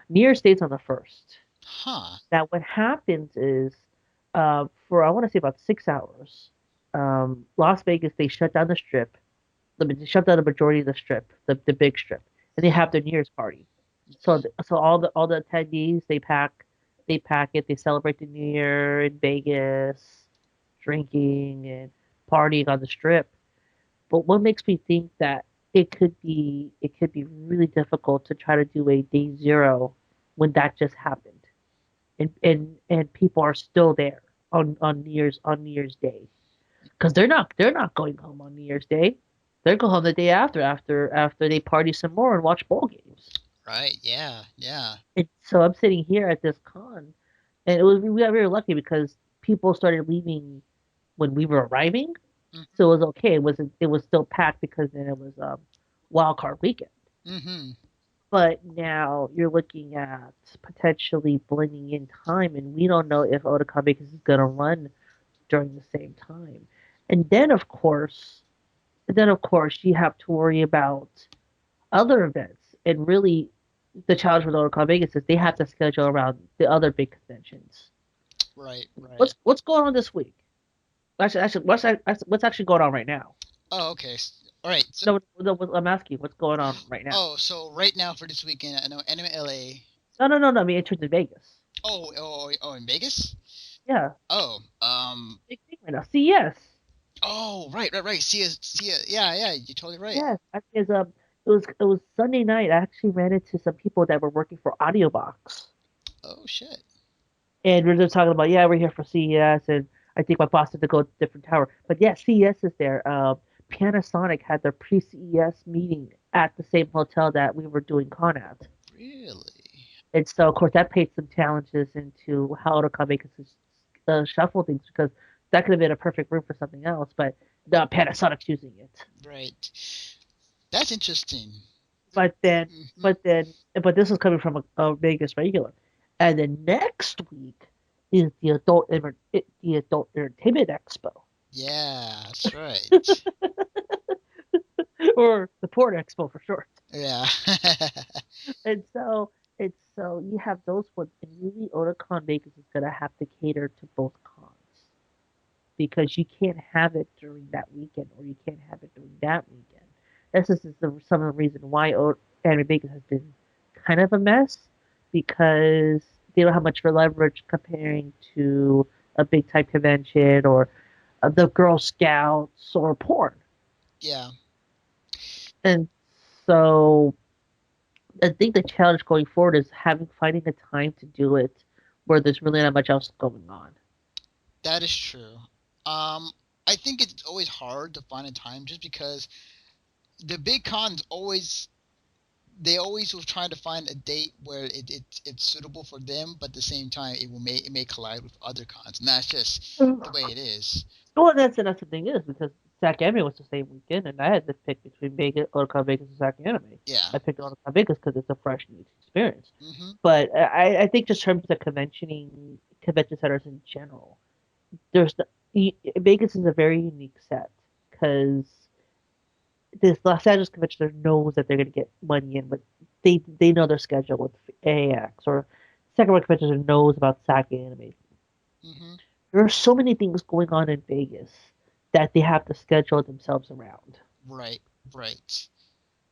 S3: New Year's Dave's on the first.
S2: Huh.
S3: Now, what happens is, for I want to say about 6 hours, Las Vegas they shut down the strip. They shut down the majority of the strip, the big strip, and they have their New Year's party. So all the attendees they pack it, they celebrate the New Year in Vegas, drinking and partying on the strip. But what makes me think that it could be really difficult to try to do a day zero when that just happened, and people are still there on New Year's Day because they're not going home on New Year's Day. They're going home the day after they party some more and watch bowl games.
S2: Right. Yeah. Yeah.
S3: And so I'm sitting here at this con, and we got very lucky because people started leaving when we were arriving,
S2: Mhm.
S3: so it was okay. It was still packed because then it was wild card weekend.
S2: Mhm.
S3: But now you're looking at potentially blending in time, and we don't know if Otakon is going to run during the same time. And then of course you have to worry about other events. And really, the challenge with Otakon Vegas is they have to schedule around the other big conventions.
S2: Right. Right.
S3: What's going on this week? What's actually going on right now?
S2: Oh, okay. All right. So,
S3: No, no, I'm asking what's going on right now.
S2: oh, so right now for this weekend, I know Anime LA.
S3: No, no, no, no. I mean, in terms of Vegas.
S2: Oh, in Vegas.
S3: Yeah,
S2: Oh,
S3: big thing right now. CES.
S2: oh, right. See ya. Yeah. You're totally right.
S3: Yes, because it was Sunday night. I actually ran into some people that were working for AudioBox,
S2: Oh shit.
S3: and we are just talking about, yeah, we're here for CES, and I think my boss had to go to a different tower. But yeah, CES is there. Panasonic had their pre-CES meeting at the same hotel that we were doing con at.
S2: Really?
S3: And so, of course, that paid some challenges into how to come make shuffle things because that could have been a perfect room for something else, but the Panasonic's using it.
S2: Right. That's interesting.
S3: But then,
S2: Hmm.
S3: but this is coming from a Vegas regular. And then next week is the Adult Entertainment Expo,
S2: Yeah, that's right.
S3: or the Port Expo for short.
S2: Yeah.
S3: And so you have those ones, and really Otakon Vegas is gonna have to cater to both cons because you can't have it during that weekend or you can't have it during that weekend. Some of the reason why Anime Vegas has been kind of a mess because they don't have much for leverage comparing to a big time convention or the Girl Scouts or porn.
S2: Yeah.
S3: And so I think the challenge going forward is finding a time to do it where there's really not much else going on.
S2: That is true. Um, I think it's always hard to find a time just because the big cons always they always will try to find a date where it's suitable for them, but at the same time it may collide with other cons, and that's just the way it is.
S3: Well, that's the thing is because Sac Anime was the same weekend, and I had to pick between Vegas, Otakon Vegas, and Sac Anime.
S2: Yeah.
S3: I picked Otakon Vegas because it's a fresh new experience.
S2: Hmm.
S3: But I think just in terms of convention centers in general, there's Vegas is a very unique set because this Los Angeles convention knows that they're going to get money in, but they know their schedule with AX or Sacramento convention knows about Sac Anime.
S2: Hmm.
S3: There are so many things going on in Vegas that they have to schedule themselves around,
S2: Right. Right.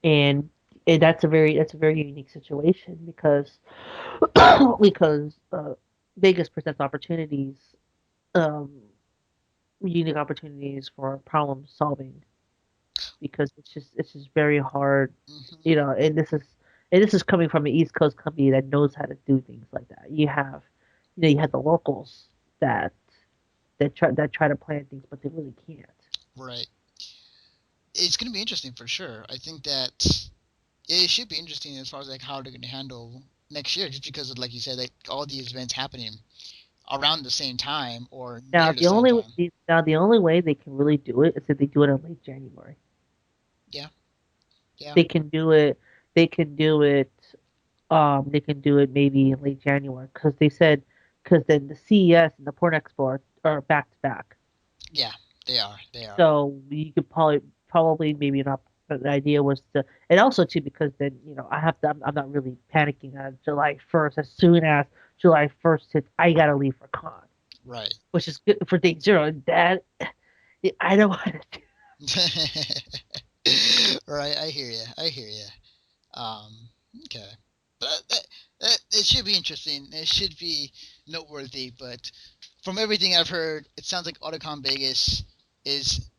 S3: and, that's a very unique situation because because Vegas presents um, unique opportunities for problem solving because it's just very hard,
S2: Hmm.
S3: and this is coming from an East Coast company that knows how to do things like that. You have the locals that that try to plan things, but they really can't.
S2: Right. It's going to be interesting for sure. I think that it should be interesting as far as like how they're going to handle next year, just because of like you said, like all these events happening around the same time or
S3: Now
S2: near the
S3: the
S2: same
S3: only
S2: time.
S3: now the only way they can really do it is if they do it in late January.
S2: Yeah. Yeah.
S3: They can do it. They can do it. They can do it maybe in late January because then the CES and the Porn Expo are back to back.
S2: Yeah. They are. They are.
S3: So you could probably maybe not. But the idea was to, and also too because then I have to. I'm not really panicking on July 1st. As soon as July 1st hits, I gotta leave for con,
S2: Right.
S3: which is good for day zero. And that I don't want to do.
S2: Right. I hear you. I hear you. Okay. But it should be interesting. It should be noteworthy. But from everything I've heard, it sounds like Otakon Vegas is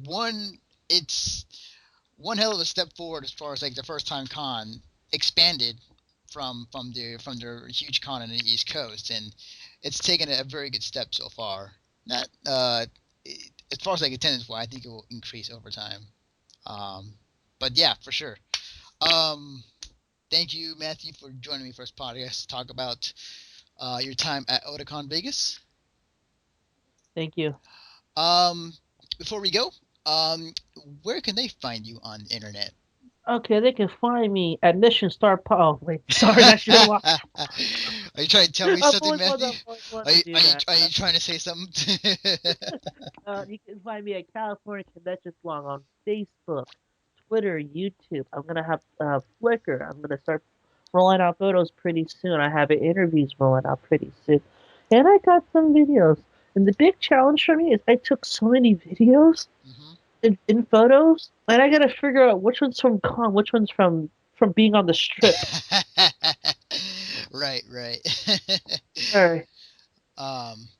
S2: one. It's one hell of a step forward as far as like the first time con expanded from their huge con on the East Coast, and it's taken a very good step so far. Not as far as like attendance wise, I think it will increase over time. Um, but yeah, for sure. Um, Thank you, Matthew, for joining me for this podcast to talk about your time at Otakon Vegas.
S3: Thank you.
S2: Um, Before we go, um, where can they find you on the internet?
S3: Okay, they can find me at Mission Star. Oh wait, sorry, that should have.
S2: Are you trying to tell me
S3: I've
S2: something,
S3: always wanted,
S2: Matthew?
S3: I've always wanted
S2: Are
S3: to
S2: you
S3: do
S2: are you
S3: that.
S2: are you trying to say something?
S3: You can find me at California Convention Blog on Facebook, Twitter, YouTube. I'm gonna have Flickr. I'm gonna start rolling out photos pretty soon. I have interviews rolling out pretty soon, and I got some videos. And the big challenge for me is I took so many videos
S2: Hmm.
S3: in photos, and I gotta figure out which one's from con, which one's from being on the strip.
S2: Right, right.
S3: Alright,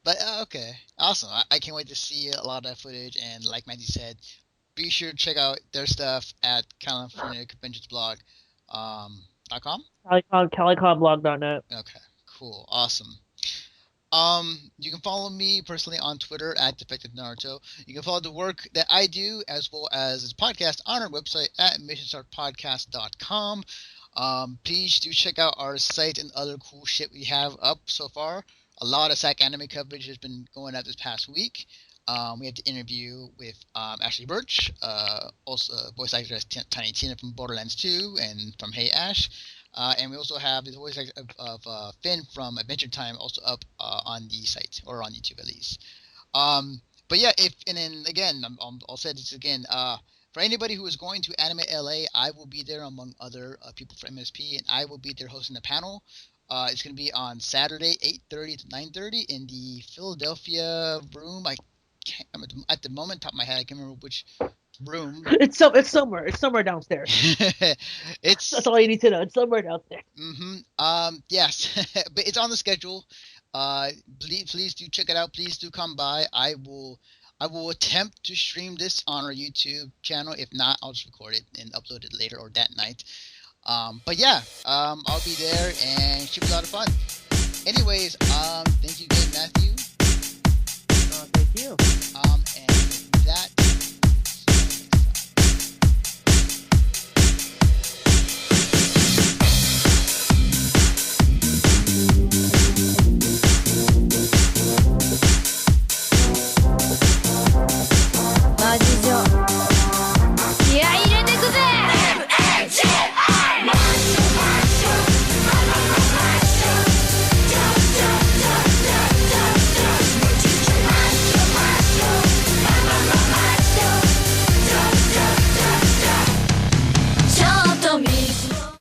S2: But okay, awesome. I can't wait to see a lot of that footage. And like Matthew said, be sure to check out their stuff at California Conventions Blog. .com.
S3: CaliconBlog.net.
S2: Okay, cool, awesome. You can follow me personally on Twitter at Defective Naruto. You can follow the work that I do as well as this podcast on our website at missionstartpodcast.com. Please do check out our site and other cool shit we have up so far. A lot of SAC anime coverage has been going out this past week. We had the interview with Ashley Birch, also voice actor as Tiny Tina from Borderlands 2 and from Hey Ash. And we also have the voice actor of Finn from Adventure Time also up on the site, or on YouTube at least. But yeah, if and then again, I'll say this again. For anybody who is going to Anime LA, I will be there among other people from MSP, and I will be there hosting a panel. It's going to be on Saturday, 8:30 to 9:30 in the Philadelphia room. I can't, at the moment, top of my head, I can't remember which room.
S3: It's somewhere downstairs. That's
S2: It's
S3: all you need to know. It's somewhere downstairs.
S2: yes, but it's on the schedule. Please do check it out. Please do come by. I will attempt to stream this on our YouTube channel. If not, I'll just record it and upload it later or that night. But yeah, I'll be there and it should be a lot of fun. Anyways, thank you again, Matthew.
S3: Thank you.
S2: And with that.